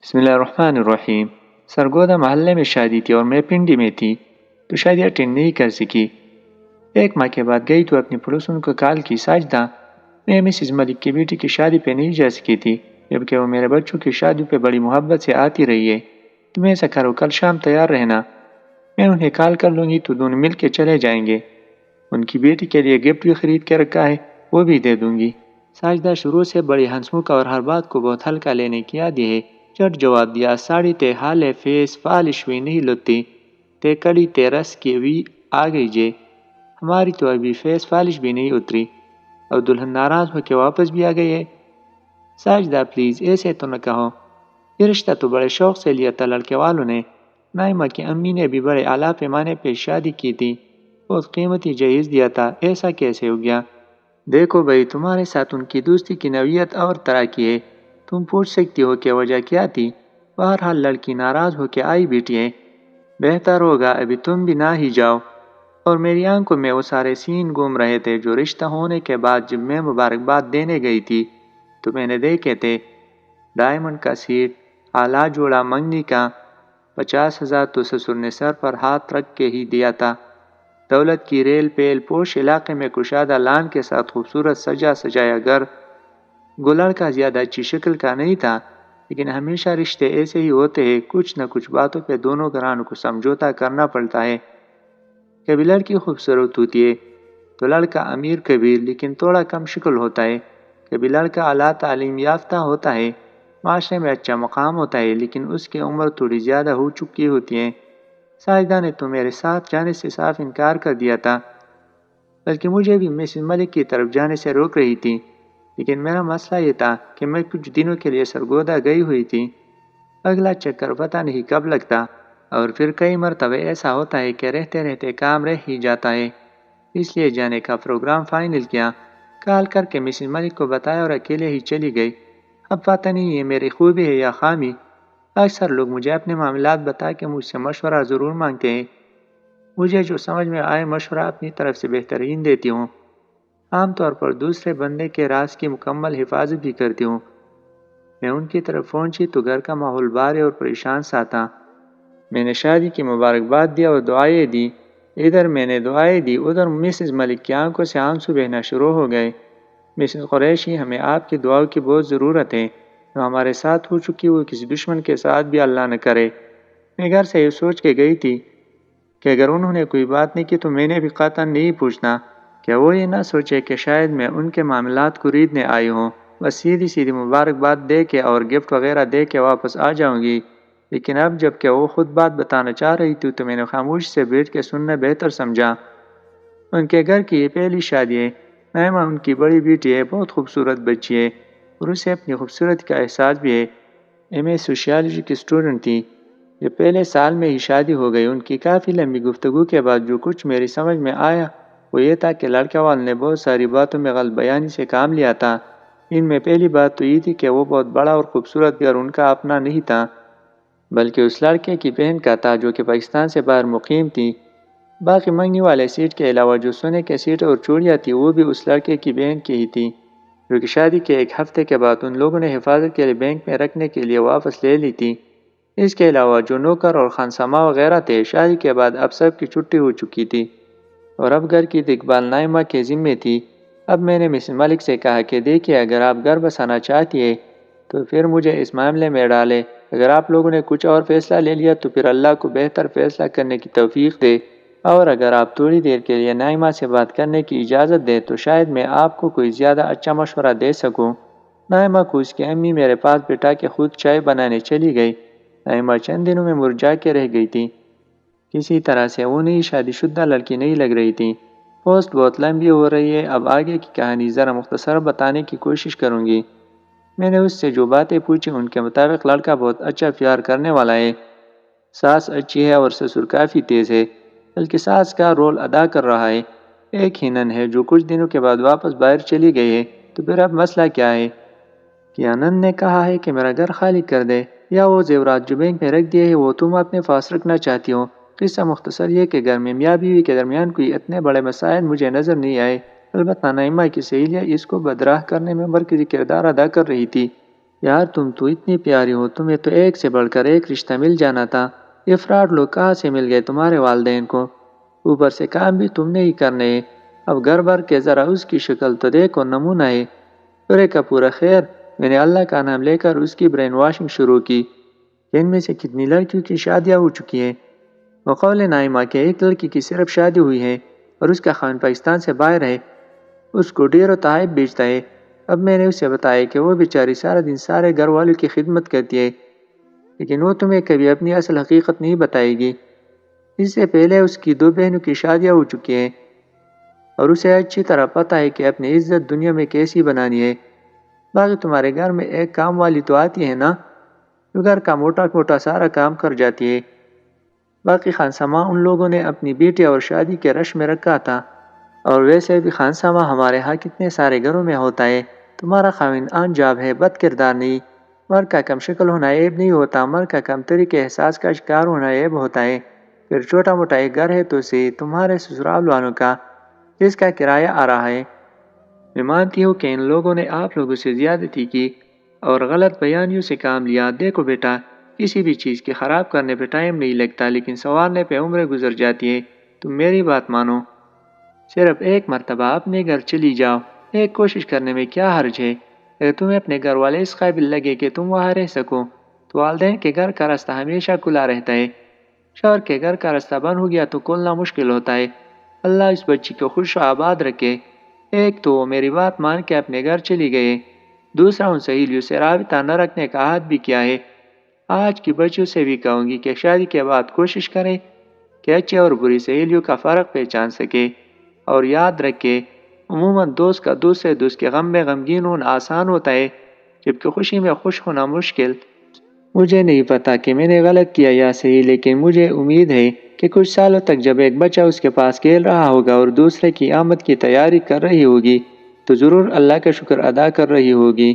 بسم اللہ الرحمن الرحیم۔ سرگودا محلے میں شادی تھی اور میں پنڈی میں تھی تو شادی اٹینڈ نہیں کر سکی۔ ایک ماہ کے بعد گئی تو اپنی پڑوسن کو کال کی، ساجدہ میں مسز ملک کی بیٹی کی شادی پہ نہیں جا سکی تھی، جبکہ وہ میرے بچوں کی شادی پہ بڑی محبت سے آتی رہی ہے۔ تم ایسا کرو، کل شام تیار رہنا، میں انہیں کال کر لوں گی تو دونوں مل کے چلے جائیں گے۔ ان کی بیٹی کے لیے گفٹ بھی خرید کے رکھا ہے، وہ بھی دے دوں گی۔ ساجدہ شروع سے بڑی ہنسمکھ اور ہر بات کو بہت ہلکا لینے کی عادی ہے۔ چٹ جواب دیا، ساڑی تے حالے فیس فالش بھی نہیں لتی تے کڑی تے رس کی بھی آ گئی جے، ہماری تو ابھی فیس فالش بھی نہیں اتری اور دلہن ناراض ہو کے واپس بھی آ گئی ہے۔ ساجدہ پلیز ایسے تو نہ کہو، یہ رشتہ تو بڑے شوق سے لیا تھا لڑکے والوں نے، نائمہ کی امی نے بھی بڑے اعلیٰ پیمانے پہ شادی کی تھی، بہت قیمتی جہیز دیا تھا، ایسا کیسے ہو گیا؟ دیکھو بھائی، تمہارے ساتھ ان کی دوستی کی نوعیت اور طرح کی ہے، تم پوچھ سکتی ہو کہ وجہ کیا تھی۔ بہرحال لڑکی ناراض ہو کے آئی بیٹی ہے، بہتر ہوگا ابھی تم بھی نہ ہی جاؤ۔ اور میری آنکھوں میں وہ سارے سین گھوم رہے تھے جو رشتہ ہونے کے بعد جب میں مبارکباد دینے گئی تھی تو میں نے دیکھے تھے۔ ڈائمنڈ کا سیٹ، اعلیٰ جوڑا منگنی کا، 50,000 تو سسر نے سر پر ہاتھ رکھ کے ہی دیا تھا۔ دولت کی ریل پیل پوش علاقے میں کشادہ لان کے ساتھ خوبصورت سجا سجایا گھر۔ گلڑ کا زیادہ اچھی شکل کا نہیں تھا، لیکن ہمیشہ رشتے ایسے ہی ہوتے ہیں، کچھ نہ کچھ باتوں پہ دونوں گھرانوں کو سمجھوتا کرنا پڑتا ہے۔ کبھی لڑکی خوبصورت ہوتی ہے تو لڑکا امیر کبیر لیکن تھوڑا کم شکل ہوتا ہے، کبھی لڑکا اعلیٰ تعلیم یافتہ ہوتا ہے، معاشرے میں اچھا مقام ہوتا ہے، لیکن اس کی عمر تھوڑی زیادہ ہو چکی ہوتی ہے۔ ساجدہ نے تو میرے ساتھ جانے سے صاف انکار کر دیا تھا، بلکہ مجھے بھی مسز ملک کی طرف جانے سے روک رہی تھی، لیکن میرا مسئلہ یہ تھا کہ میں کچھ دنوں کے لیے سرگودا گئی ہوئی تھی، اگلا چکر پتہ نہیں کب لگتا، اور پھر کئی مرتبہ ایسا ہوتا ہے کہ رہتے رہتے کام رہ ہی جاتا ہے، اس لیے جانے کا پروگرام فائنل کیا، کال کر کے مسز ملک کو بتایا اور اکیلے ہی چلی گئی۔ اب پتہ نہیں یہ میری خوبی ہے یا خامی، اکثر لوگ مجھے اپنے معاملات بتا کے مجھ سے مشورہ ضرور مانگتے ہیں، مجھے جو سمجھ میں آئے مشورہ اپنی طرف سے بہترین دیتی ہوں، عام طور پر دوسرے بندے کے راز کی مکمل حفاظت بھی کرتی ہوں۔ میں ان کی طرف پہنچی تو گھر کا ماحول بھاری اور پریشان سا تھا۔ میں نے شادی کی مبارکباد دیا اور دعائیں دی، ادھر میں نے دعائیں دی، ادھر مسز ملک کی آنکھوں سے آنسو بہنا شروع ہو گئے۔ مسز قریشی، ہمیں آپ کی دعاؤں کی بہت ضرورت ہے، جو ہمارے ساتھ ہو چکی وہ کسی دشمن کے ساتھ بھی اللہ نہ کرے۔ میں گھر سے یہ سوچ کے گئی تھی کہ اگر انہوں نے کوئی بات نہیں کی تو میں نے بھی قطعاً نہیں پوچھنا، کہ وہ یہ نہ سوچے کہ شاید میں ان کے معاملات کو ریدنے آئی ہوں، بس سیدھی سیدھی مبارکباد دے کے اور گفٹ وغیرہ دے کے واپس آ جاؤں گی۔ لیکن اب جب کہ وہ خود بات بتانا چاہ رہی تھی تو میں نے خاموشی سے بیٹھ کے سننا بہتر سمجھا۔ ان کے گھر کی یہ پہلی شادی ہے، نائمہ ان کی بڑی بیٹی ہے، بہت خوبصورت بچی ہے اور اسے اپنی خوبصورتی کا احساس بھی ہے۔ ایم سوشیالوجی کی اسٹوڈنٹ تھی، جو پہلے سال میں ہی شادی ہو گئی۔ ان کی کافی لمبی گفتگو کے بعد جو کچھ میری سمجھ میں آیا وہ یہ تھا کہ لڑکے والوں نے بہت ساری باتوں میں غلط بیانی سے کام لیا تھا۔ ان میں پہلی بات تو یہ تھی کہ وہ بہت بڑا اور خوبصورت گھر ان کا اپنا نہیں تھا، بلکہ اس لڑکے کی بہن کا تھا جو کہ پاکستان سے باہر مقیم تھی۔ باقی منگنی والے سیٹ کے علاوہ جو سونے کے سیٹ اور چوڑیاں تھی وہ بھی اس لڑکے کی بہن کی ہی تھی، جو کہ شادی کے ایک ہفتے کے بعد ان لوگوں نے حفاظت کے لیے بینک میں رکھنے کے لیے واپس لے لی تھی۔ اس کے علاوہ جو نوکر اور خانسامہ وغیرہ تھے، شادی کے بعد اب سب کی چھٹی ہو چکی تھی اور اب گھر کی دیکھ بھال نائمہ کے ذمے تھی۔ اب میں نے مسز ملک سے کہا کہ دیکھیے، اگر آپ گھر بسانا چاہتی ہے تو پھر مجھے اس معاملے میں ڈالے، اگر آپ لوگوں نے کچھ اور فیصلہ لے لیا تو پھر اللہ کو بہتر فیصلہ کرنے کی توفیق دے، اور اگر آپ تھوڑی دیر کے لیے نائمہ سے بات کرنے کی اجازت دیں تو شاید میں آپ کو کوئی زیادہ اچھا مشورہ دے سکوں۔ نائمہ کو اس کی امی میرے پاس بٹھا کے خود چائے بنانے چلی گئی۔ نائمہ چند دنوں میں مرجھا کے رہ گئی تھی، کسی طرح سے وہ نئی شادی شدہ لڑکی نہیں لگ رہی تھی۔ پوسٹ بہت لمبی ہو رہی ہے، اب آگے کی کہانی ذرا مختصر بتانے کی کوشش کروں گی۔ میں نے اس سے جو باتیں پوچھی ان کے مطابق لڑکا بہت اچھا پیار کرنے والا ہے، ساس اچھی ہے اور سسر کافی تیز ہے، بلکہ ساس کا رول ادا کر رہا ہے۔ ایک ہی نن ہے جو کچھ دنوں کے بعد واپس باہر چلی گئی ہے، تو پھر اب مسئلہ کیا ہے؟ کیا نن نے کہا ہے کہ میرا گھر خالی کر دے، یا وہ زیورات جو بینک میں رکھ دیے ہیں وہ تم اپنے پاس رکھنا چاہتی ہو؟ قصہ مختصر یہ کہ گھر میں میاں بیوی کے درمیان کوئی اتنے بڑے مسائل مجھے نظر نہیں آئے، البتہ نائمہ کی سہیلیاں اس کو بدراہ کرنے میں مرکزی کردار ادا کر رہی تھی۔ یار تم تو اتنی پیاری ہو، تمہیں تو ایک سے بڑھ کر ایک رشتہ مل جانا تھا۔ یہ فراڈ لوگ کہاں سے مل گئے تمہارے والدین کو؟ اوپر سے کام بھی تم نے ہی کرنے ہیں۔ اب گھر بھر کے ذرا اس کی شکل تو دیکھو، نمونہ ہے۔ پورے کا پورا خیر، میں نے اللہ کا نام لے کر اس کی برین واشنگ شروع کی کہ ان میں سے کتنی لڑکیوں کی شادیاں ہو چکی ہیں۔ وقول نائمہ کے ایک لڑکی کی صرف شادی ہوئی ہے اور اس کا خاوند پاکستان سے باہر ہے، اس کو ڈیر و تحائف بیچتا ہے۔ اب میں نے اسے بتایا کہ وہ بیچاری سارا دن سارے گھر والوں کی خدمت کرتی ہے، لیکن وہ تمہیں کبھی اپنی اصل حقیقت نہیں بتائے گی۔ اس سے پہلے اس کی 2 بہنوں کی شادیاں ہو چکی ہیں اور اسے اچھی طرح پتہ ہے کہ اپنی عزت دنیا میں کیسی بنانی ہے۔ باقی تمہارے گھر میں ایک کام والی تو آتی ہے نا، جو گھر کا موٹا موٹا سارا کام کر جاتی ہے۔ باقی خانسامہ ان لوگوں نے اپنی بیٹی اور شادی کے رش میں رکھا تھا، اور ویسے بھی خانسامہ ہمارے ہاں کتنے سارے گھروں میں ہوتا ہے۔ تمہارا خاوند انجاب ہے، بد کردار نہیں۔ مرد کا کم شکل ہونا عیب نہیں ہوتا، مرد کا کم طریقے احساس کا شکار ہونا عیب ہوتا ہے۔ پھر چھوٹا موٹا ایک گھر ہے تو صحیح، تمہارے سسرال والوں کا، جس کا کرایہ آ رہا ہے۔ میں مانتی ہوں کہ ان لوگوں نے آپ لوگوں سے زیادتی کی اور غلط بیانیوں سے کام لیا۔ دیکھو بیٹا، کسی بھی چیز کے خراب کرنے پہ ٹائم نہیں لگتا، لیکن سنوارنے پہ عمریں گزر جاتی ہے۔ تم میری بات مانو، صرف ایک مرتبہ اپنے گھر چلی جاؤ، ایک کوشش کرنے میں کیا حرج ہے؟ اگر تمہیں اپنے گھر والے اس قابل لگے کہ تم وہاں رہ سکو تو والدین کے گھر کا راستہ ہمیشہ کھلا رہتا ہے۔ شوہر کے گھر کا راستہ بند ہو گیا تو کھولنا مشکل ہوتا ہے۔ اللہ اس بچی کو خوش و آباد رکھے۔ ایک تو وہ میری بات مان کے اپنے گھر چلی گئے، دوسرا ان سہیلیوں سے رابطہ نہ رکھنے کا عہد بھی کیا ہے۔ آج کی بچیوں سے بھی کہوں گی کہ شادی کے بعد کوشش کریں کہ اچھے اور بری سہیلیوں کا فرق پہچان سکے، اور یاد رکھے عموماً دوست کا دوسرے دوست کے غم میں غمگین ہونا آسان ہوتا ہے، جبکہ خوشی میں خوش ہونا مشکل۔ مجھے نہیں پتا کہ میں نے غلط کیا یا صحیح، لیکن مجھے امید ہے کہ کچھ سالوں تک جب ایک بچہ اس کے پاس کھیل رہا ہوگا اور دوسرے کی آمد کی تیاری کر رہی ہوگی تو ضرور اللہ کا شکر ادا کر رہی ہوگی۔